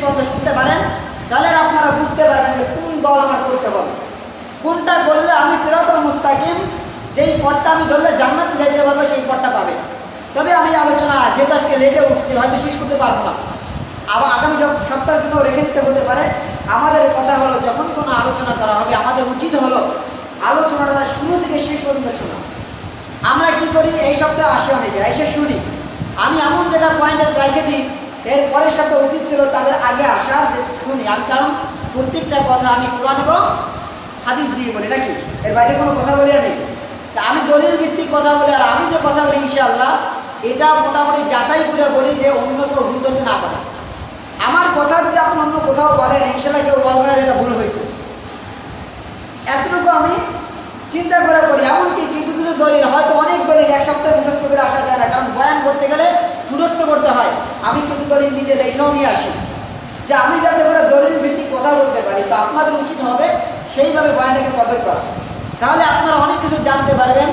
পর্যন্ত শুনতে পারেন, তাহলে আপনারা বুঝতে পারবেন যে কোন দল আমার করতে হবে, কোনটা করলে আমি সিরাতুল মুস্তাকিম, যেই পথটা আমি ধরলে জান্নাতে যাইতে পারবো সেই পথটা পাবে। তবে আমি আলোচনা যেহেতু আজকে লেটে উঠছি, হয়তো শেষ করতে পারবো না, আবার আগামী সপ্তাহের জন্য রেখে দিতে হতে পারে। আমাদের কথা হলো, যখন কোনো আলোচনা করা হবে আমাদের উচিত হলো আলোচনাটা শুরু থেকে শেষ পর্যন্ত শোনা। আমরা কি করি, এই সপ্তাহে আসে অনেকে, এসে শুনি, আমি এমন জায়গায় পয়েন্টে রেখে দিই, এর পরের সপ্তাহে উচিত ছিল তাদের আগে আসার, যে শুনি আমি, কারণ প্রত্যেকটা কথা আমি কোরআন এবং হাদিস দিয়ে বলি নাকি, এর বাইরে কোনো কথা বলি আমি? তা আমি দলিল ভিত্তিক কথা বলি, আর আমি যে কথা বলি ইনশাআল্লাহ এটা মোটামুটি যাচাই করে বলি, যে অন্য কেউ ভুল ধরতে না পারে। আমার কথা যদি আপনি অন্য কোথাও বলেন, ইনশাআল্লাহ কেউ বলবে না যেটা ভুল হয়েছে। এতটুকু আমি চিন্তা করে করি। এমনকি কিছু কিছু দলিল, হয়তো অনেক দলিল এক সপ্তাহে মুখস্থ করে আসা যায় না, কারণ বয়ান করতে গেলে মুখস্থ করতে হয়। আমি কিছু দলিল নিজে লেখাও নিয়ে আসি, যে আমি যাতে করে দলিল ভিত্তিক কথা বলতে পারি। তো আপনাদের উচিত হবে সেইভাবে বয়ানটাকে কদর করা, তাহলে আপনারা অনেক কিছু জানতে পারবেন,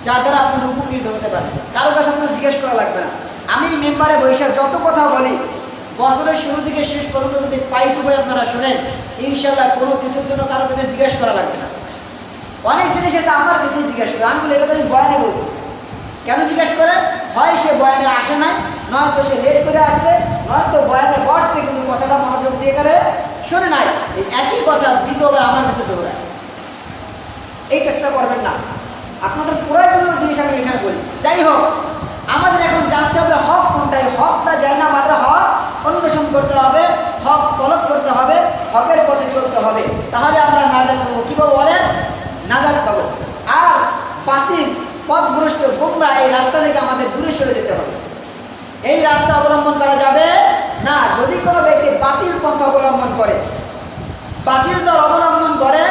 যা দ্বারা আপনাদের উপকৃত হতে পারবেন। কারো কাছে আপনার জিজ্ঞেস করা লাগবে না। আমি মেম্বারে বৈশাখ যত কথা বলি, বছরের শুরু থেকে শেষ পর্যন্ত যদি পাই টু পাই আপনারা শোনেন, ইনশাআল্লাহ কোনো কিছুর জন্য কারো কাছে জিজ্ঞেস করা লাগবে না। অনেক জিনিস এসে আমার কাছে জিজ্ঞেস করে, আমি বলি এটা তো আমি বয়ানে বলছি। কেন জিজ্ঞেস করে? হয় সে বয়ানে আসে নাই, নয়তো সে লেট করে আসছে, নয়তো বয়ানে বসছে কিন্তু কথাটা মনোযোগ দিয়ে করে শোনে নাই। এই একই কথা দ্বিতীয়বার আমার কাছে দৌড়ায়। এই কাজটা করবেন না। আপনাদের প্রয়োজনীয় জিনিস আমি এখানে বলি। যাই হোক, আমাদের এখন জানতে হবে হক কোনটাই। হকটা যায় না মাত্র হক অন্বেষণ করতে হবে, হক তলব করতে হবে, হকের পথে চলতে হবে, তাহলে আমরা নাজাত পাবো। কীভাবে বলেন? নাজাত পাবো। আর বাতিল, পথভ্রষ্ট, গোমরা এই রাস্তা থেকে আমাদের দূরে সরে যেতে হবে। এই রাস্তা অবলম্বন করা যাবে না। যদি কোনো ব্যক্তি বাতিল পন্থা অবলম্বন করে, বাতিল দল অবলম্বন করে,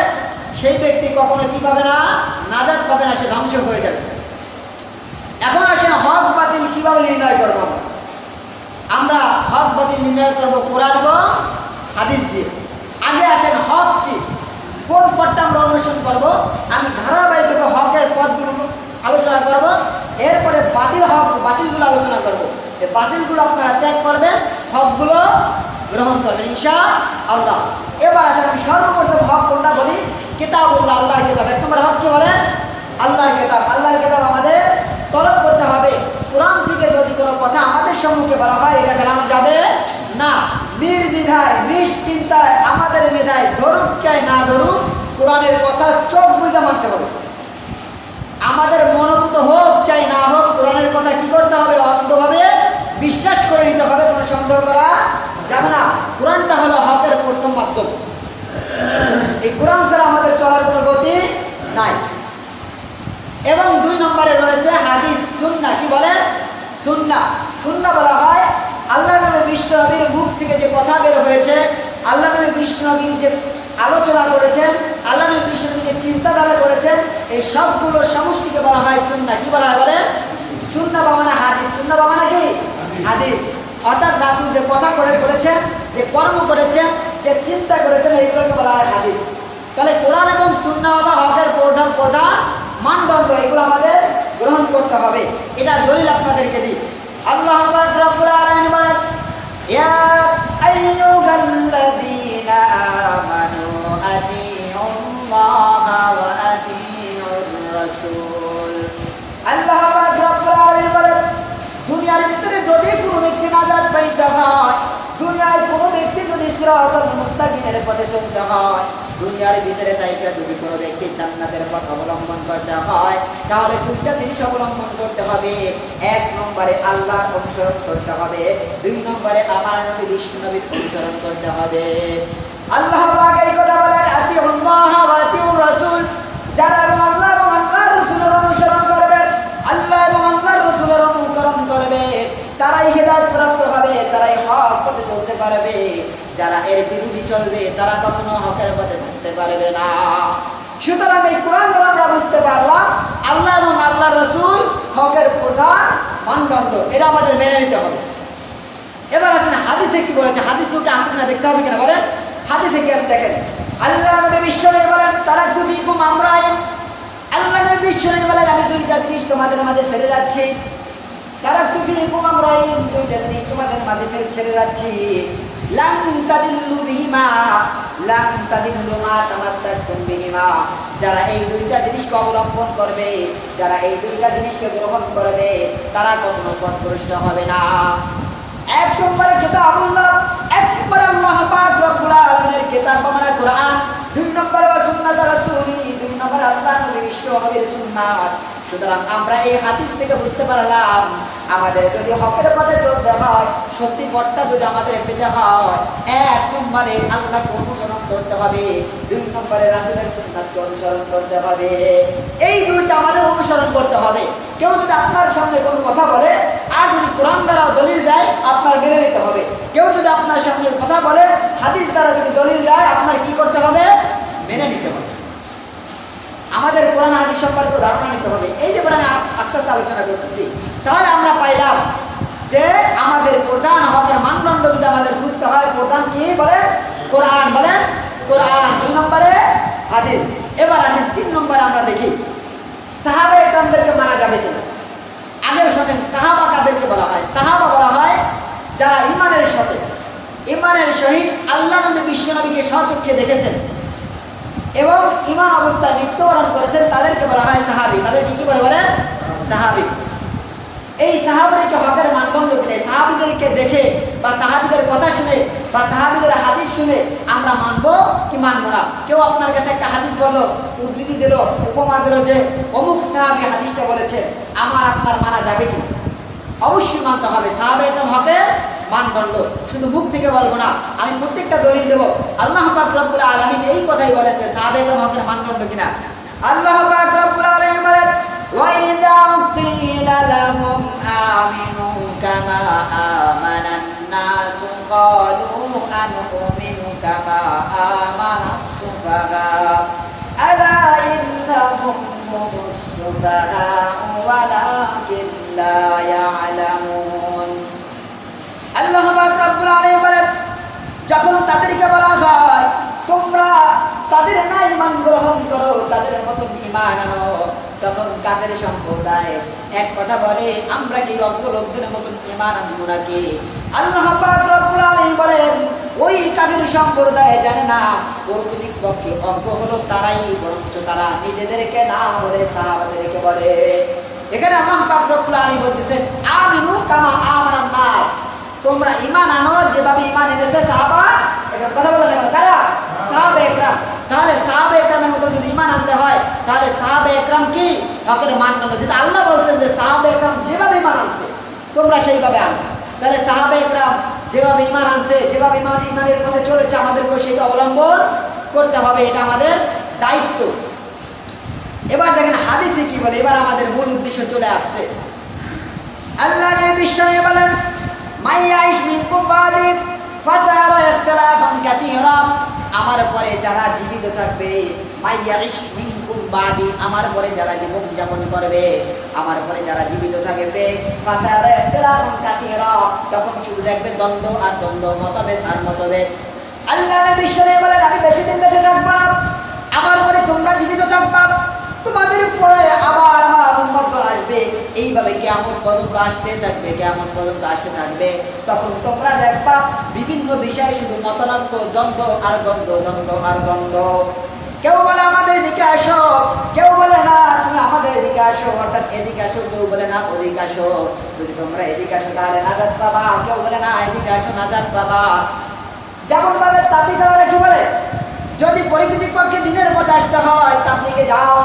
সেই ব্যক্তি কখনো কি পাবে না? নাজাত পাবে না, সে ধ্বংস হয়ে যাবে। এখন আসেন হক বাতিল কিভাবে নির্ণয় করবো? আমরা হক বাতিল নির্ণয় করবো কোরআন এবং হাদিস দিয়ে। আগে আসেন হক কি, কোন পথটা আমরা অন্বেষণ করবো। আমি ধারাবাহিকভাবে হকের পথগুলো আলোচনা করব, এরপরে বাতিলগুলো আলোচনা করব। এই বাতিলগুলো আপনারা ত্যাগ করবেন, হকগুলো গ্রহণ করবেন ইনশাআল্লাহ। এবার আসেন আমি সর্বপ্রথম হক কোনটা বলি, কিতাবুল্লাহ, আল্লাহর কিতাব। এক নম্বর হক কি বলেন? আল্লাহর কিতাব। আল্লাহর কিতাব আমাদের তলব করতে হবে। কোরআন থেকে যদি কোনো কথা আমাদের সম্মুখে বলা হয়, এটা ফেলানো যাবে না। নির্দ্বিধায়, নিশ্চিন্তায়, আমাদের মেধায় ধরুক চাই না ধরুক, কোরআনের কথা চোখ বুঝে মানতে হবে। আমাদের মনোভূত হোক চাই না হোক, কোরআনের কথা কি করতে হবে? অন্ধভাবে বিশ্বাস করে নিতে হবে, কোনো সন্দেহ করা যাবে না। কোরআনটা হলো হকের প্রথম মাধ্যম। এই কোরআন ছাড়া আমাদের চলার কোনো গতি নাই। এবং 2 নম্বরে রয়েছে হাদিস, সুন্নাহ। কি বলেন? সুন্নাহ। সুন্নাহ বলা হয় আল্লাহ নবী বিশ্ব নবীর মুখ থেকে যে কথা বের হয়েছে, আল্লাহ নবী বিশ্ব নবীর যে আলোচনা করেছেন, আল্লাহ নবী বিশ্ব নবী যে চিন্তাধারা করেছেন, এই সবগুলো সমষ্টিকে বলা হয় সুন্নাহ। কি বলা হয় বলেন? সুন্নাহ বা মানে হাদিস। সুন্নাহ বা মানে কি? হাদিস। অর্থাৎ রাসূল যে কথা করেছেন, যে কর্ম করেছেন, যে চিন্তা করেছেন, এইগুলোকে বলা হয় হাদিস। তাহলে কোরআন এবং সুন্নাহ হলো হকের প্রধান মানদণ্ড, এগুলো আমাদের গ্রহণ করতে হবে। এটার দলিল আপনাদেরকে দিই। আল্লাহ পাক রব্বুল আলামিন বলেন, ইয়া আইয়ুহাল্লাযীনা আমানু আতিউল্লাহা ওয়া আতিউর রাসূল। আল্লাহ পাক রব্বুল আলামিন বলেন, দুনিয়ার ভিতরে যদি কোনো ব্যক্তি নাজাত পাইতে হয়, দুনিয়ায় কোনো ব্যক্তি যদি সিরাতাল মুস্তাকিমের পথে চলতে হয়, দুনিয়ার ভিতরে তাইকা যদি কোনো ব্যক্তি জান্নাতের পথ অবলম্বন করতে হয়, তাহলে 2টা জিনিস অবলম্বন করতে হবে। 1 নম্বরে আল্লাহর অনুসরণ করতে হবে, 2 নম্বরে আমার নবী বিষ্ণু নবীর অনুসরণ করতে হবে। আল্লাহ পাক এই কথা বলেন, আতিউল্লাহ ওয়া আতিউর রাসূল। যারা আল্লাহ এবং আল্লাহর রাসূলের অনুসরণ করবে, আল্লাহ এবং আল্লাহর রাসূলের অনুসরণ করবে, তারাই হেদায়েত প্রাপ্ত হবে, তারাই হক পথে চলতে পারবে। যারা এর বিরোধী চলবে, তারা কখনো হকের পথে চলতে পারবে না। সুতরাং এই কোরআন দ্বারা আমরা বুঝতে পারলাম আল্লাহ এবং আল্লাহর রাসূল হকের প্রধান মানদণ্ড, এটা আমাদের মেনে নিতে হবে। এবার আসেন হাদিসে কি বলেছে। হাদিসে কি আছে কিনা দেখতে হবে কিনা বলেন। হাদিসে কি আছে দেখেন। আল্লাহ নবী বিশ্বনবী বলেন, তারাকতু ফীকুম আমরাইন। আল্লাহ নবী বিশ্বনবী বলেন, আমি 2টা জিনিস তোমাদের মাঝে ছেড়ে যাচ্ছি। তারাকতু ফীকুম আমরাইন, 2টা জিনিস তোমাদের মাঝে ছেড়ে যাচ্ছি। লান তাদিল্লু বিহিমা লান তাদিল্লু মা তামাসসাকতুম বিহিমা। যারা এই দুইটা জিনিসকে অবলম্বন করবে, যারা এই দুইটা জিনিসকে গ্রহণ করবে, তারা কখনো পথভ্রষ্ট হবে না। এক নম্বরে কিতাবুল্লাহ, এক নম্বরে আল্লাহ পাক রব্বুল আলামিনের কিতাব আমরা কোরআন, দুই নম্বরে সুন্নাত রাসূলি, দুই নম্বরে আল্লাহ নবী বিশ্ব নবীর সুন্নাত। সুতরাং আমরা এই হাদিস থেকে বুঝতে পারলাম, আমাদের যদি হকের পথে চলতে হয়, সত্যি পথটা যদি আমাদের পেতে হয়, এক নম্বরে আল্লাহকে অনুসরণ করতে হবে, দুই নম্বরে রাসূলের সুন্নাতকে অনুসরণ করতে হবে। এই দুইটা আমাদের অনুসরণ করতে হবে। কেউ যদি আপনার সামনে কোনো কথা বলে আর যদি কোরআন দ্বারা দলিল দেয়, আপনার মেনে নিতে হবে। কেউ যদি আপনার সামনে কথা বলে, হাদিস দ্বারা যদি দলিল দেয়, আপনার কি করতে হবে? মেনে নিতে হবে। আমাদের কোরআন হাদিস সম্পর্কে ধারণা নিতে হবে। এই যে আমি আস্তে আস্তে আলোচনা করতেছি, তাহলে আমরা পাইলাম যে আমাদের প্রধান হকের মানদণ্ড যদি আমাদের বুঝতে হয়, প্রধান কি বলে? কোরআন। বলেন কোরআন। দুই নম্বরে হাদিস। এবার আসেন তিন নম্বরে আমরা দেখি সাহাবা একরামদেরকে মানা যাবে কিনা। আগে শোনেন, সাহাবা কাদেরকে বলা হয়? সাহাবা বলা হয় যারা ইমানের সাথে, ইমানের সহিত আল্লাহ নবী বিশ্ব নবীকে স্বচক্ষে দেখেছেন এবং ইমান অবস্থায় মৃত্যুবরণ করেছেন, তাদেরকে বলা হয় সাহাবী। তাদেরকে কি বলে? বলেন সাহাবী। এই সাহাবীদেরকে হকের মানদণ্ড কিনে, সাহাবীদেরকে দেখে বা সাহাবীদের কথা শুনে বা সাহাবীদের হাদিস শুনে আমরা মানবো কি মানবো না? কেউ আপনার কাছে একটা হাদিস বললো, উদ্ধৃতি দিল, উপমা দিল যে অমুক সাহাবী হাদিসটা বলেছে, আমার আপনার মানা যাবে কি? অবশ্যই মানতে হবে। সাহাবা একরাম হকের মানদণ্ড, শুধু মুখ থেকে বলবো না। আমি প্রত্যেকটা দলিল দেব। আল্লাহ পাক রব্বুল আলামিন এই কথাই বলেন যে সাহাবা একরাম হকের মানদণ্ড কিনা। আল্লাহ পাক রব্বুল আলামিন বলেন, ওয়া ইযা কিলা লাহুম আমিনু কামা আমানান নাস ক্বালু আনুমিনু কামা আমানাস সুফাহা আলা ইন্নাহুম হুমুস সুফাহা ওয়ালাকিন লা ইয়ালামুন। আল্লাহ পাক রব্বুল আলামিন বলেন, যখন তাদেরকে বলা হয় তোমরা তাদের না ঈমান গ্রহণ করো, তাদের মতো ঈমান আনো, তখন কাফের সম্প্রদায় এক কথা বলে, আমরা কি অজ্ঞ লোকদের মতো ঈমান আনবো নাকি? আল্লাহ পাক রব্বুল আলামিন বলেন, ওই কাফের সম্প্রদায় জানে না প্রকৃতপক্ষে অজ্ঞ হলো তারাই, বরঞ্চ তারা নিজেদেরকে না বলে সাহাবাদেরকে বলে। এখানে আল্লাহ পাক রব্বুল আলামিন বলতেছেন, আমিনু কামা আমানান নাস, তোমরা ঈমান আনো যেভাবে ঈমান এনেছে সাহাবা। এটা কথা বলেন এখন কারা? সাহাবা একরাম। তাহলে সাহাবা একরামের মতো যদি ঈমান আনতে হয়, তাহলে সাহাবা একরাম কি হকের মানদণ্ড? যেটা আল্লাহ বলছেন যে সাহাবা একরাম যেভাবে ঈমান আনছে তোমরা সেইভাবে আনো, তাহলে সাহাবা একরাম যেভাবে ঈমান আনছে, যেভাবে ঈমানের পথে চলেছে, আমাদেরকেও সেটা অবলম্বন করতে হবে। এটা আমাদের দায়িত্ব। এবার দেখেন হাদিসে কি বলে। এবার আমাদের মূল উদ্দেশ্য চলে আসছে। আল্লাহ নবী বিশ্ব নবী বলেন, মাইয়াইশ মিনকুম বাদি ফাসারা ইখতিলাফান কাসীরা, আমার পরে যারা জীবিত থাকবে, মাইয়াইশ মিনকুম বাদি, আমার পরে যারা জীবন যাপন করবে, আমার পরে যারা জীবিত থাকবে, ফাসারা ইখতিলাফান কাসীরা, তখন শুধু দেখবে দ্বন্দ্ব আর দ্বন্দ্ব, মতভেদ আর মতভেদ। আল্লাহ নবী বিশ্ব নবী বলেন, আমি বেশি দিন বেঁচে থাকবো না, আমার পরে তোমরা জীবিত থাকবা, তোমাদের পরে আবার আমার উম্মতগণ আসবে, এইভাবে কিয়ামত পর্যন্ত আসতে থাকবে, কিয়ামত পর্যন্ত আসতে থাকবে। তখন তোমরা দেখবা বিভিন্ন বিষয়ে শুধু মতানৈক্য, দ্বন্দ্ব আর দ্বন্দ্ব, দ্বন্দ্ব আর দ্বন্দ্ব। কেউ বলে আমাদের দিকে আসো, কেউ বলে না তুমি আমাদের এদিকে আসো, অর্থাৎ এদিকে আসো, কেউ বলে না ওদিকে আসো। যদি তোমরা এদিকে আসো তাহলে নাজাত পাবা, কেউ বলে না এদিকে আসো নাজাত পাবা। যেমন ভাবে তাবলীগীরা কি বলে, যদি প্রকৃতির পক্ষে দিনের পথে আসতে হয় তাবলীগে যাও।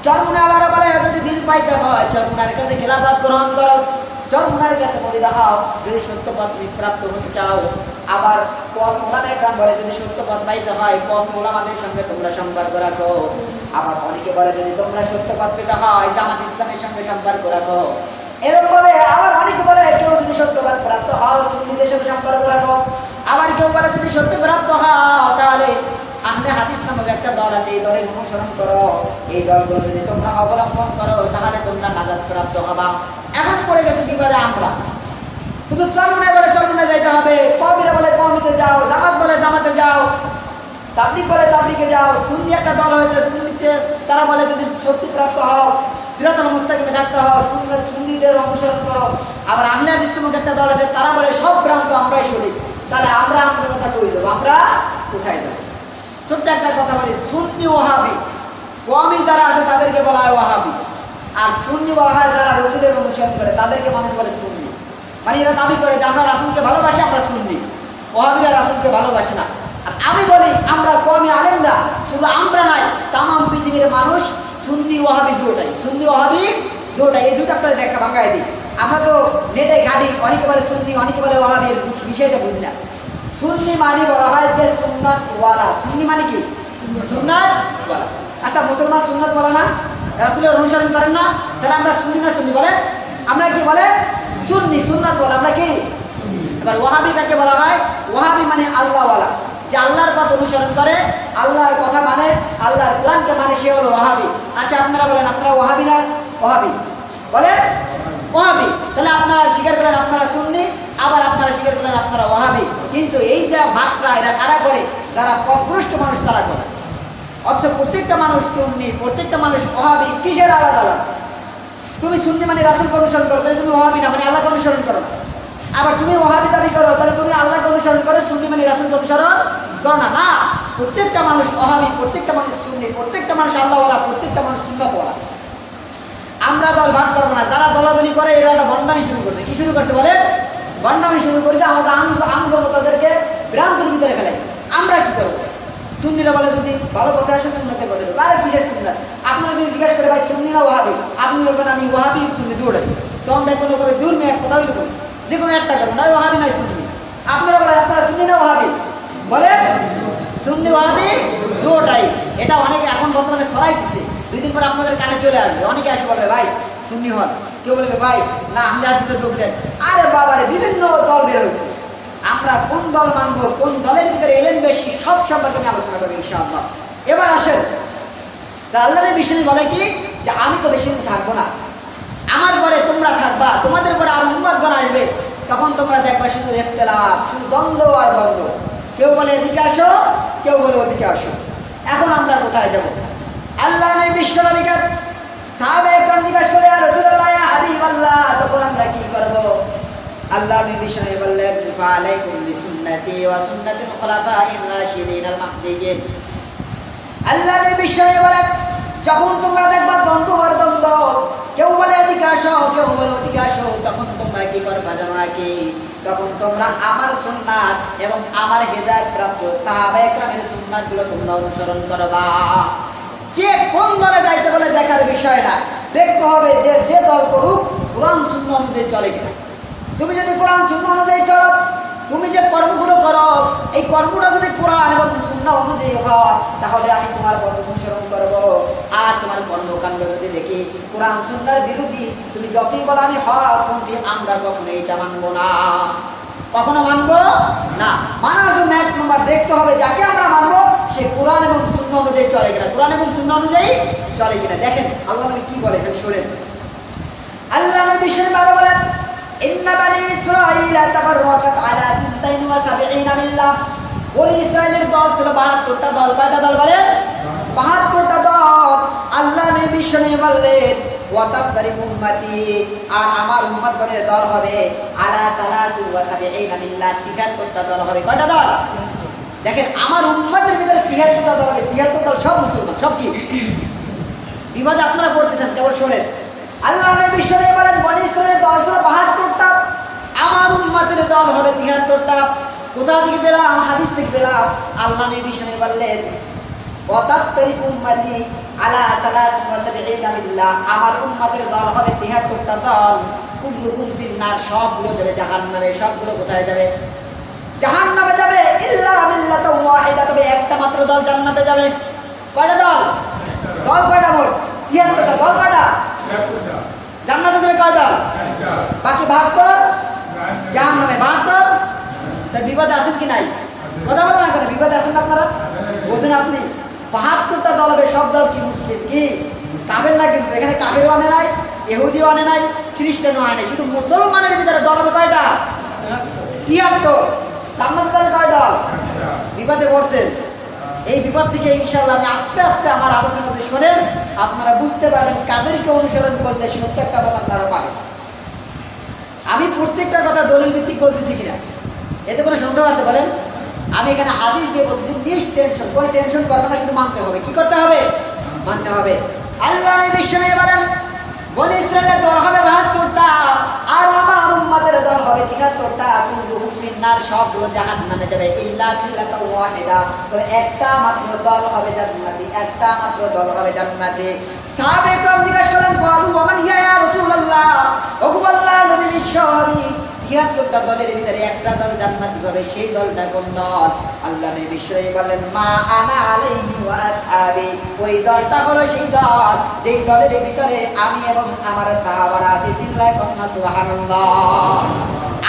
চরমুনারা বলে যদি দিন পাইতে হয় চরমুনার কাছে খেলাফত গ্রহণ করো, চরমুনার কাছে মরিদা হও যদি সত্য পথ প্রাপ্ত হতে চাও। আবার কম ওলামা একরাম বলে যদি সত্য পথ পাইতে হয় কম ওলামাদের সঙ্গে তোমরা সম্পর্ক রাখো। আবার অনেকে বলে যদি তোমরা সত্য পথ পেতে হয় জামাত ইসলামের সঙ্গে সম্পর্ক রাখো। এরকম ভাবে আবার অনেকে বলে কেউ যদি সত্য পথ প্রাপ্ত হও সুন্নিদের সঙ্গে সম্পর্ক রাখো। আবার কেউ বলে যদি সত্য প্রাপ্ত হও তাহলে আহলে হাদিস নামক একটা দল আছে, এই দলের অনুসরণ করো। এই দলগুলো যদি তোমরা অবলম্বন করো তাহলে তোমরা নাজাত প্রাপ্ত হবা। এখন পড়ে গেছে বিপদে আমরা, শুধু চরমুনায় বলে চরমুনায় যাইতে হবে, কওমিরা বলে কওমিতে যাও, জামাত বলে জামাতে যাও, তাবলীগ বলে তাবলীগে যাও। সুন্নি একটা দল হয়েছে, সুন্নিতে তারা বলে যদি শক্তি প্রাপ্ত হও সিরাতুল মুস্তাকিমে থাকতে হও, সুন্নিদের অনুসরণ করো। আবার আহলে হাদিস নামক একটা দল আছে, তারা বলে সব ভ্রান্ত আমরাই সঠিক। তাহলে আমরা আন্দোলনটা কই যাবো? আমরা কোথায় যাবো? ছোট্ট একটা কথা বলি, সুন্নি ওয়াহাবি কমই যারা আছে তাদেরকে বলা হয় ওয়াহাবি, আর সুন্নি বলা হয় যারা রসুলের অনুসরণ করে তাদেরকে মানুষ বলে সুন্নি। মানে এরা দাবি করে যে আমরা রাসূলকে ভালোবাসি, আমরা সুন্নি। ওয়াহাবিরা রাসূলকে ভালোবাসে না। আর আমি বলি আমরা কমই আলেমরা, শুধু আমরা নাই, তামাম পৃথিবীর মানুষ সুন্নি ওয়াহাবি দুটাই, সুন্নি ওয়াহাবি দুটাই। এই দুটো আপনার ব্যাখ্যা ভাঙায় দিই। আমরা তো নেটে ঘাটি, অনেকে বলে সুন্নি, অনেকে বলে ওয়াহাবি, এর বিষয়টা বুঝি না। সুন্নি মানে বলা হয় যে সুন্নাত ওয়ালা। সুন্নি মানে কি? সুন্নাত ওয়ালা। আচ্ছা, মুসলমান সুন্নাত ওয়ালা না? রাসূলের অনুসরণ করেন না? তাহলে আমরা সুন্নি না সুন্নি বলেন? আমরা কি বলে? সুন্নি, সুন্নাত ওয়ালা। আমরা কি? এবার ওয়াহাবি কাকে বলা হয়? ওয়াহাবি মানে আল্লাহ ওয়ালা, যে আল্লাহর পথ অনুসরণ করে, আল্লাহর কথা মানে, আল্লাহর কোরআনকে মানে, সে হলো ওয়াহাবি। আচ্ছা, আপনারা বলেন আপনারা ওয়াহাবি না ওয়াহাবি? বলেন ওয়াহাবি। তাহলে আপনারা স্বীকার করেন আপনারা সুন্নি, আবার আপনারা স্বীকার করেন আপনারা ওয়াহাবি। কিন্তু এই যে ভাগটা এরা কারা করে? যারা পথভ্রষ্ট মানুষ তারা করে। অথচ প্রত্যেকটা মানুষ সুন্নি, প্রত্যেকটা মানুষ ওয়াহাবি। কিসের আলাদা আলাদা? তুমি সুন্নি মানে রাসূলকে অনুসরণ করো, তাহলে তুমি ওয়াহাবি না, মানে আল্লাহকে অনুসরণ করো না। আবার তুমি ওয়াহাবি দাবি করো, তাহলে তুমি আল্লাহকে অনুসরণ করো, সুন্নি মানে রাসূলকে অনুসরণ করো না। না, প্রত্যেকটা মানুষ ওয়াহাবি, প্রত্যেকটা মানুষ সুন্নি, প্রত্যেকটা মানুষ আল্লাহওয়ালা, প্রত্যেকটা মানুষ সুন্নাতওয়ালা। আমরা দল ভাগ করবো না। যারা দলাদলি করে এরা একটা ভণ্ডামি শুরু করছে। কি শুরু করছে বলে? ভণ্ডামি শুরু করছে, আমাকে আমজনতাদেরকে ভ্রান্তির ভিতরে ফেলাইছে। আমরা কি করবো? সুন্নিরা বলে যদি ভালো পথে আসে সুন্নাতের পথে ঢোকো। আরে কিসের সুন্নাত? আপনারা যদি জিজ্ঞাসা করে ভাই সুন্নি না ওয়াহাবি, আপনি বলবেন আমি ওয়াহাবি সুন্নি দৌড়াই, তখন দেখবেন ওভাবে দূর মেয়ে কোথাও লিখুন, যে কোনো একটা করবো না, ওয়াহাবি নাই সুন্নি। আপনারা বলেন আপনারা সুন্নি না ওয়াহাবি? বলেন সুন্নি ওয়াহাবি দুটাই। এটা অনেকে এখন বর্তমানে ছড়াই দিচ্ছে। 2 দিন পর আপনাদের কানে চলে আসবে। অনেকে এসে বলবে ভাই সুন্নি হন, কেউ বলবে ভাই না আহলে হাদিসের যোগ দেন। আরে বাবারে, বিভিন্ন দল বের হয়েছে। আমরা কোন দল মানবো, কোন দলের ভিতরে এলেন বেশি, সব সম্পর্কে আমি আলোচনা করবো ইনশাআল্লাহ। এবার আসেন, আল্লাহর বিষয় বলে কি যে আমি তো বেশি দিন থাকবো না, আমার পরে তোমরা থাকবা, তোমাদের পরে আর উম্মতগণ আসবে, তখন তোমরা দেখবা শুধু ইখতিলাফ, শুধু দ্বন্দ্ব আর দ্বন্দ্ব। কেউ বলে এদিকে আসো, কেউ বলে ওদিকে আসো। এখন আমরা কোথায় যাব? আল্লাহ নবী বিশ্বনবীকে সাহাবায়ে কেরাম জিজ্ঞাসা করলে ইয়া রাসূলুল্লাহ ইয়া হাবিবাল্লাহ, তখন আমরা কি করব? আল্লাহ নবী বিশ্বনবী বললেন ফালাইকুম বিসুন্নতি ওয়া সুন্নাতিল খুলাফাইর রাশিদিন আল মাহদিয়িন। আল্লাহ নবী বিশ্বনবী বলেন যখন তোমরা দেখবা দ্বন্দ্ব আর দ্বন্দ্ব, কেউ বলে এদিকে আসো, কেউ বলে ওদিকে আসো, তখন তোমরা কি করবা জানো নাকি? তখন তোমরা আমার সুন্নাত এবং আমার হেদায়েত প্রাপ্ত সাহাবায়ে কেরামের সুন্নাতগুলো তোমরা অনুসরণ করবা। কে কোন দলে যাইতে বলে দেখার বিষয় না, দেখতে হবে যে যে দল করুক কোরআন সুন্নাহ অনুযায়ী চলে কিনা। তুমি যদি কোরআন সুন্নাহ অনুযায়ী চলো, তুমি যে কর্মগুলো করো এই কর্মটা যদি কোরআন এবং সুন্নাহ অনুযায়ী হয়, তাহলে আমি তোমার কর্ম অনুসরণ করব। আর তোমার কর্মকাণ্ড যদি দেখি কোরআন সুন্নাহর বিরোধী, তুমি যতই বলো আমি হকপন্থী, আমরা কখনো এটা মানবো না, কখনো মানবো না। মানার জন্য 1 নম্বর দেখতে হবে যাকে আমরা মানবো সে কোরআন এবং সুন্নাহ অনুযায়ী চলে কিনা, কোরআন এবং সুন্নাহ অনুযায়ী চলে কিনা। দেখেন আল্লাহ নবী কি বলে, এখানে শুনেন। আল্লাহ নবী শুনে বলেন ইন্না বানি ইসরাঈল তাফাররাকাত আলা 72 মিল্লাহ। বনি ইসরাঈলের দল ছিল 72টা দল। কয়টা দল বলেন? 72টা দল। আল্লাহ নবী শুনে বললেন ওয়া তাফতারিকু উম্মতি, আর আমার উম্মতগণের দল হবে আলা 73 মিল্লাহ, 73টা দল হবে। কয়টা দল? দেখেন আমার উম্মতের ভিতরে 73টা দল হবে। 73 দল সব মুসলমান, সব কি বিবাদ আপনারা পড়তেছেন, কেবল শোনেন। আল্লাহ নবী শুনে বলেন বনি ইসরাঈলের দল ছিল 72টা, আমার উম্মতের দল হবে 73টা। কোথা থেকে পেলাম? হাদিস থেকে পেলাম। আল্লাহ নবী শুনে বললেন ওয়া তাফতারিকু উম্মতি আলা 73 মিল্লাহ, আমার উম্মতের দল হবে 73টা দল। কুল্লুকুম ফিন্নার, সবগুলো যাবে জাহান্নামে। সবগুলো কোথায় যাবে? জাহান্নামে যাবে। ইল্লা মিল্লাতান ওয়াহিদা, তবে একটা মাত্র দল জান্নাতে যাবে। কয়টা দল? দল কয়টা মোট? 73টা। দল কয়টা? জান্নাতে যাবে কয় দল? বাকি 72 জাহান্নামে। 72 তার বিপদে আছেন কি নাই? কথা বলেন না কেন? বিপদে আছেন আপনারা? বোঝেন আপনি? 72টা দল হবে। সব দল কি মুসলিম? কি কাফের না, কিন্তু এখানে কাফেরও আনে নাই, ইহুদিও আনে নাই, খ্রিস্টানও আনে নাই, শুধু মুসলমানের ভিতরে দল হবে কয়টা? 73। জান্নাতে যাবে কয় দল? বিপদে পড়ছেন। এই বিপদ থেকে ইনশাআল্লাহ আমি আস্তে আস্তে আমার আলোচনাতে শোনেন, আপনারা বুঝতে পারবেন কাদেরকে অনুসরণ করলে সত্য একটা কথা আপনারা পাবেন। আমি প্রত্যেকটা কথা দলিল ভিত্তিক বলতেছি কিনা, এতে কোনো সন্দেহ আছে বলেন? আমি এখানে হাদিস দিয়ে বলতেছি টেনশন, কোনো টেনশন করবে না, শুধু মানতে হবে। কি করতে হবে? মানতে হবে। আল্লাহ নবী বিশ্বনবী বলেন বনি ইসরাইলের দল হবে ৭২টা, আর আমার উম্মতের দল হবে ৭৩টা। কুল্লুহুম ফিন্নার, সবগুলো জাহান্নামে যাবে ইল্লা মিল্লাতা ওয়াহিদা, তবে একটা মাত্র দল হবে জান্নাতি, একটা মাত্র দল হবে জান্নাতি। সাহাবায়ে কেরাম জিজ্ঞাসা করলেন ক্বালু ওয়া মান ইয়া রাসূলুল্লাহ, ওগো আল্লাহর নবী বিশ্বনবী ৭৩টা দলের ভিতরে একটা দল জান্নাতি হবে, সেই দলটা কোন দল? আল্লাহ নবী বিশ্বনবী বললেন মা আনা আলাইহি ওয়া আসহাবি, ওই দলটা হলো সেই দল যেই দলের ভিতরে আমি এবং আমার সাহাবারা আছি। চিল্লায় কন্যা সুবহানাল্লাহ।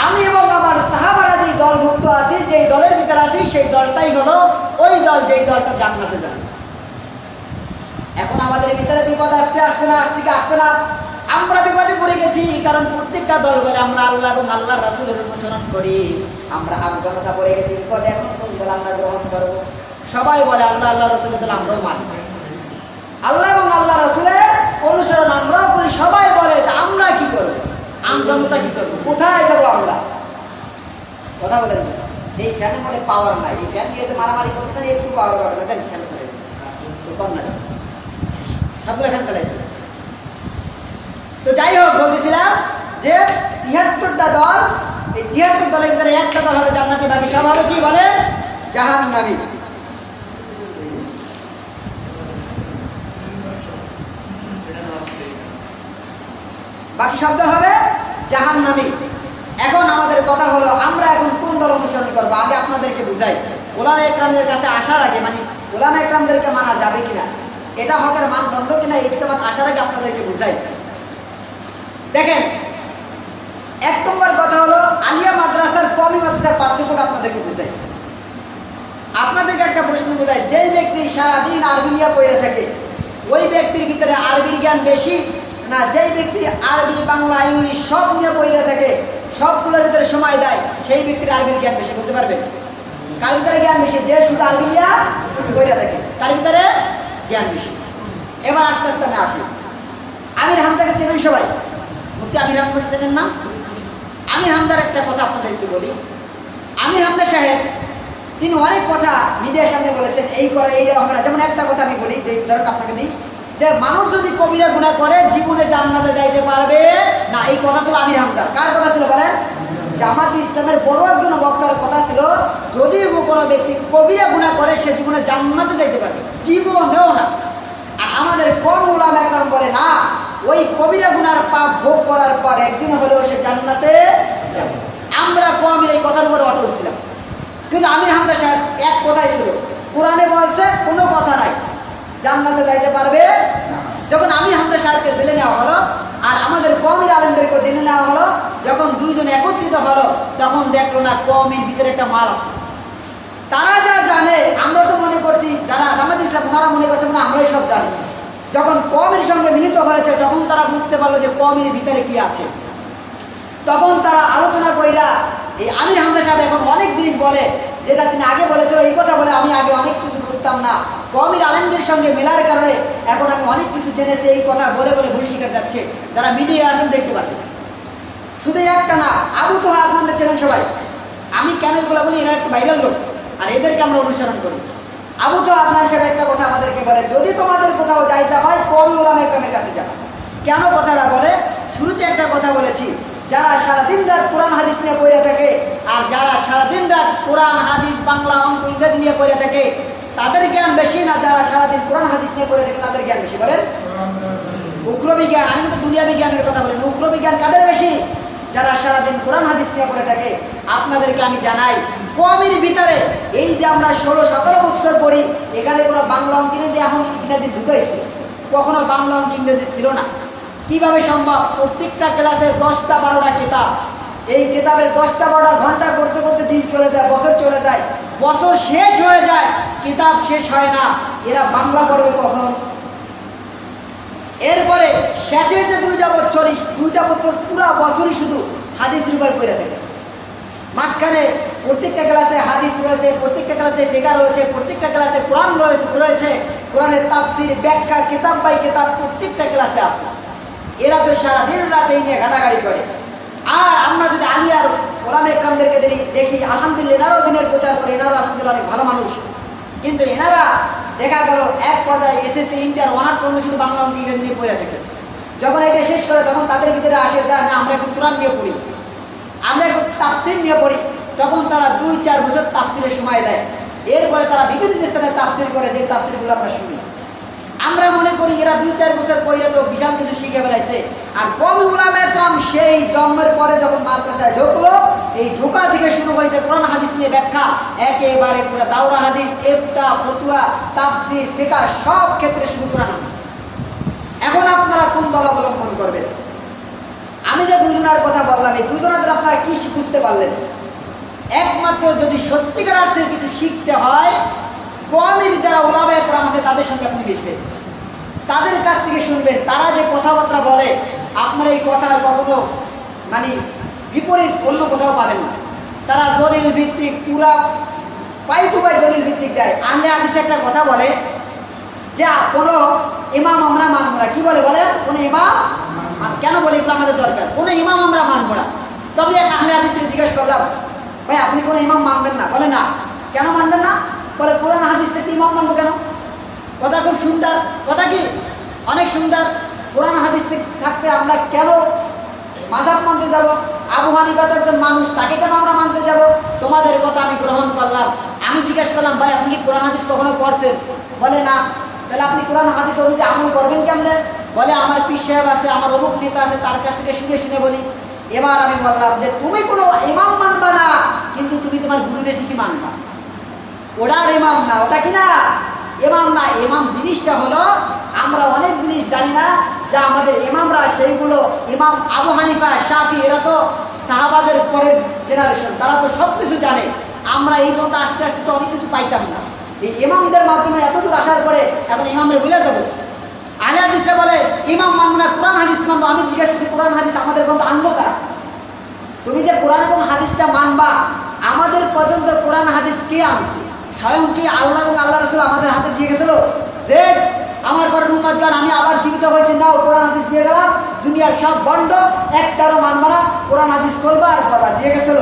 আমি এবং আমার সাহাবারা যেই দলভুক্ত আছি, যেই দলের ভিতরে আছি, সেই দলটাই হলো ওই দল যেই দলটা জান্নাতে যাবে। এখন আমাদের ভিতরে বিপদ আসছে না? আসছে না? আমরা বিপদে পড়ে গেছি, কারণ প্রত্যেকটা দল বলে আমরা আল্লাহ এবং আল্লাহর রাসূলের অনুসরণ করি। আমরা জনতা পড়ে গেছি বিপদে। এখন কোন দল আমরা গ্রহণ করব? সবাই বলে আল্লাহ আল্লাহ রাসূলের দল আমরাও মানি, আল্লাহ এবং আল্লাহ রাসূলের অনুসরণ আমরাও করি। সবাই বলে যে আমরা কি করব? জনতা কি করব? কোথায় যাব আমরা? কথা বলেন, এই ফ্যানের মধ্যে পাওয়ার নাই, এই ফ্যান দিয়ে যে মারামারি করতেছেন একটু পাওয়ার পাবে না। দেন ফ্যান চালাই কম না, সবগুলো ফ্যান চালাই। তো যাই হোক, বলতেছিলাম যে ৭৩টা দল, এই ৭৩ দলের ভিতরে একটা দল হবে জান্নাতি, বাকি সব হবে কি বলেন? জাহান্নামী। বাকি সব দল হবে জাহান্নামী। এখন আমাদের কথা হলো আমরা এখন কোন দল অনুসরণ করবো? আগে আপনাদেরকে বুঝাই। উলামায়ে ইকরামদের কাছে আসার আগে, মানে উলামায়ে ইকরামদেরকে মানা যাবে কিনা, এটা হকের মানদণ্ড কিনা, এই বিতর্ক আসার আগে আপনাদেরকে বুঝাই। দেখেন, ১ নম্বর কথা হলো আলিয়া মাদ্রাসার কওমি মাদ্রাসার পার্থক্যটা আপনাদেরকে বুঝাই। আপনাদেরকে একটা প্রশ্ন বোঝাই, যেই ব্যক্তি সারাদিন আরবি নিয়ে পড়ে থাকে, ওই ব্যক্তির ভিতরে আরবির জ্ঞান বেশি না যেই ব্যক্তি আরবি, বাংলা, ইংলিশ সব নিয়ে পড়ে থাকে, সবগুলোর ভিতরে সময় দেয়, সেই ব্যক্তির আরবির জ্ঞান বেশি? বলতে পারবেন? কার ভিতরে জ্ঞান বেশি? যে শুধু আরবি নিয়ে পড়ে থাকে, তার ভিতরে জ্ঞান বেশি। এবার আস্তে আস্তে আমি আসি। আমির হামজাকে চেনেন সবাই? মুফতি আমির হামজা চেনেন না? আমির হামজার একটা কথা আপনাদেরকে বলি। আমির হামজা সাহেব তিনি অনেক কথা মিডিয়ার সামনে বলেছেন, এই করে এই আমরা। যেমন একটা কথা আমি বলি, যে উদাহরণটা আপনাকে দিই, যে মানুষ যদি কবিরা গুনাহ করে জীবনে জান্নাতে যাইতে পারবে না। এই কথা ছিল আমির হামজার। কার কথা ছিল বলেন? জামাত ইসলামের বড় একজন বক্তার কথা ছিল, যদি কোনো ব্যক্তি কবিরা গুনাহ করে সে জীবনে জান্নাতে যাইতে পারবে, জীবনেও না। আর আমাদের কোন উলামা একরাম বলে না, ওই কবিরা গুনার পাপ ভোগ করার পর একদিন হলেও সে জান্নাতে যাবে। আমরা কওমের এই কথার উপর অটল ছিলাম। কিন্তু আমির হামজা সাহেব এক কথাই ছিল, কোরআনে বলছে কোনো কথা নাই, জান্নাতে যাইতে পারবে না। যখন আমির হামজা সাহেবকে জেলে নেওয়া হলো আর আমাদের কওমের আলেমদেরকে জেলে নেওয়া হলো, যখন দুইজন একত্রিত হলো, তখন দেখলো না কওমের ভিতরে একটা মাল আছে। তারা যা জানে, আমরা তো মনে করছি, যারা জামাত ইসলাম ওনারা মনে করছে না আমরাই সব জানি। যখন কওমের সঙ্গে মিলিত হয়েছে, তখন তারা বুঝতে পারলো যে কওমের ভিতরে কি আছে। তখন তারা আলোচনা কইরা, এই আমির হামজা সাহেব এখন অনেক জিনিস বলে, যেটা তিনি আগে বলেছিল। এই কথা বলে আমি আগে অনেক কিছু বুঝতাম না, কওমের আলেমদের সঙ্গে মেলার কারণে এখন আমি অনেক কিছু জেনেছি। এই কথা বলে বলে ভুল শিকার যাচ্ছে। যারা মিডিয়া আছেন দেখতে পারবেন। শুধু একটা না, আবু তোহা আদনানদের চেনেন সবাই? আমি কেন এগুলো বলি, এরা একটু ভাইরাল লোক আর এদেরকে আমরা অনুসরণ করি। আবু তোহা আদনান সাহেব একটা কথা আমাদেরকে বলে, যদি তোমাদের কোথাও যাইতে হয় কওমি উলামা ইকরামের কাছে যাবে। কেন কথাটা বলে? শুরুতে একটা কথা বলেছি, যারা সারাদিন রাত কোরআন হাদিস নিয়ে পড়ে থাকে, আর যারা সারাদিন রাত কোরআন হাদিস, বাংলা, অঙ্ক, ইংরেজি নিয়ে পড়ে থাকে, তাদের জ্ঞান বেশি না যারা সারাদিন কোরআন হাদিস নিয়ে পড়ে থাকে তাদের জ্ঞান বেশি? বলেন? উখরবি জ্ঞান, আমি কিন্তু দুনিয়াবি জ্ঞানের কথা বলি না। উখরবি জ্ঞান কাদের বেশি? যারা সারাদিন কোরআন হাদিস নিয়ে পড়ে থাকে। আপনাদেরকে আমি জানাই, কওমের ভিতরে এই যে আমরা 16-17 বছর পড়ি, এখানে কোনো বাংলা, অঙ্ক, ইংরেজি এখন ইংরেজি ঢুকাইছে, কখনো বাংলা, অঙ্ক, ইংরেজি ছিল না। কিভাবে সম্ভব? প্রত্যেকটা ক্লাসে 10টা-12টা কিতাব। এই কিতাবের 10টা-12টা ঘন্টা করতে করতে দিন চলে যায়, বছর চলে যায়, বছর শেষ হয়ে যায়, কিতাব শেষ হয় না। এরা বাংলা পড়বে কখন? এরপরে শেষের যে 2টা বছর পুরা বছরই শুধু হাদিস রিভার করে থাকে। মাঝখানে প্রত্যেকটা ক্লাসে হাদিস রয়েছে, প্রত্যেকটা ক্লাসে ফিকহ রয়েছে, প্রত্যেকটা ক্লাসে কোরআন রয়েছে, কোরআনের তাফসীর, ব্যাখ্যা, কিতাব বাই কিতাব প্রত্যেকটা ক্লাসে আছে। এরা তো সারাদিন রাত এই নিয়ে ঘাটাঘাটি করে। আর আমরা যদি আলিয়ার ওলামা ইকরামদেরকে দেখি, আলহামদুলিল্লাহ এনারাও দিনের প্রচার করে, এনারাও আলহামদুলিল্লাহ অনেক ভালো মানুষ, কিন্তু এনারা দেখা গেল এক পর্যায়ে এসএসসি ইন্টার অনার্স পর্যন্ত শুধু বাংলা অঙ্ক ইংরেজি নিয়ে পড়ে থাকে। যখন এটা শেষ করে তখন তাদের ভিতরে আসে যায় না আমরা একটু কোরআন নিয়ে পড়ি, আমরা একটু তাফসির নিয়ে পড়ি, তখন তারা 2-4 বছর তাফসিরের সময় দেয়। এরপরে তারা বিভিন্ন স্থানে তাফসির করে, যে তাফসিরগুলো আমরা শুনি। আমরা মনে করি এরা 2-4 বছর পরে তো বিশাল কিছু শিখে ফেলাইছে। আর কওমি উলামায়ে কেরাম সেই জন্মের পরে যখন মাদ্রাসায় ঢুকলো, এই ঢোকা থেকে শুরু হয়েছে কোরআন হাদিস নিয়ে ব্যাখ্যা, একেবারে পুরো দাওরা হাদিস, ইফতা, ফতুয়া, তাফসির, ফিকহ সব ক্ষেত্রে শুধু কোরআন হাদিস। এখন আপনারা কোন দল অবলম্বন করবেন? আমি যে দুজনের কথা বললাম, এই দুজনের আপনারা কি বুঝতে পারলেন? একমাত্র যদি সত্যিকার অর্থে কিছু শিখতে হয়, কওমের যারা উলামায়ে কেরাম আছে তাদের সঙ্গে আপনি মিশবেন, তাদের কাছ থেকে শুনবেন। তারা যে কথাবার্তা বলে আপনার এই কথার কখনো মানে বিপরীত অন্য কোথাও পাবেন না। তারা দলিল ভিত্তিক পুরা পাই টু পাই দলিল ভিত্তিক দেয়। আহলে হাদিসে একটা কথা বলে যে কোনো ইমাম আমরা মানব না। কি বলে? কোনো ইমাম কেন বলে? এগুলো আমাদের দরকার। কোনো ইমাম আমরা মানব না। তবে এক আহলে হাদিসকে জিজ্ঞেস করলাম, ভাই আপনি কোনো ইমাম মানবেন না? বলে না। কেন মানবেন না? বলে কোরআন হাদিস থেকে ইমাম মানবো কেন? কথা খুব সুন্দর, কথা কি অনেক সুন্দর। কোরআন হাদিস থাকতে আমরা কেন মাযহাব মানতে যাব? আবু হানিফা তো একজন মানুষ, তাকে কেন আমরা মানতে যাব? তোমাদের কথা আমি গ্রহণ করলাম। আমি জিজ্ঞেস করলাম, ভাই আপনি কি কোরআন হাদিস কখনো পড়ছেন? বলে না। তাহলে আপনি কোরআন হাদিস অনুযায়ী আমল করবেন কেমনে? বলে আমার পীর সাহেব আছে, আমার অমুক নেতা আছে, তার কাছ থেকে শুনে শুনে বলি। এবার আমি বললাম যে তুমি কোনো ইমাম মানবা না, কিন্তু তুমি তোমার গুরুরে ঠিকই মানবা। ওটার ইমাম না, ওটা কি না ইমাম না। ইমাম জিনিসটা হলো আমরা অনেক জিনিস জানি না, যা আমাদের ইমামরা সেইগুলো, ইমাম আবু হানিফা, শাফি, এরা তো সাহাবাদের পরের জেনারেশন, তারা তো সব কিছু জানে। আমরা এই পর্যন্ত আস্তে আস্তে তো অনেক কিছু পাইতাম না। এই ইমামদের মাধ্যমে এত দূর আসার পরে এখন ইমামরা ভুলে যাবো। আহলে হাদিসরা বলে ইমাম মানবো না, কোরআন হাদিস মানবো। আমি জিজ্ঞেস করি কোরআন হাদিস আমাদের পর্যন্ত আনবো কারা? তুমি যে কোরআন এবং হাদিসটা মানবা, আমাদের পর্যন্ত কোরআন হাদিস কে আনছে? স্বয়ং কি আল্লাহ এবং আল্লাহ রাসূল আমাদের হাতে দিয়ে গেছিল যে আমার পরে উম্মতগণ আমি আবার জীবিত হয়েছি, নাও কোরআন হাদিস দিয়ে গেলাম, দুনিয়ার সব বন্ড একটারও মানবা না, কোরআন হাদিস করবা আর করবা, দিয়ে গেছিল?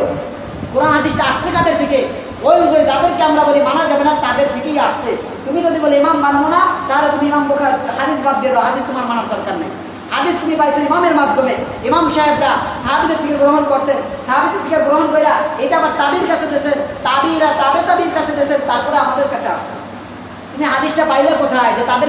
কোরআন হাদিসটা আসছে কাদের থেকে? ওই যে যাদেরকে আমরা বলি মানা যাবে না, তাদের থেকেই আসছে। তুমি যদি বলে ইমাম মানবো না, তাহলে তুমি ইমাম বুখারী হাদিস বাদ দিয়ে দাও, হাদিস তোমার মানার দরকার নেই। হাদিস তুমি পাইছো ইমামের মাধ্যমে। ইমাম সাহেবরা সাহাবীদের থেকে গ্রহণ করতেন, সাহাবীদের থেকে গ্রহণ কইরা এটা আবার তাবির কাছে দিয়েছেন, তাবিরা তাবির কাছে দিয়েছেন, তারপরে আমাদের কাছে আসছে। তুমি হাদিসটা পাইলে কোথায় যে তাদের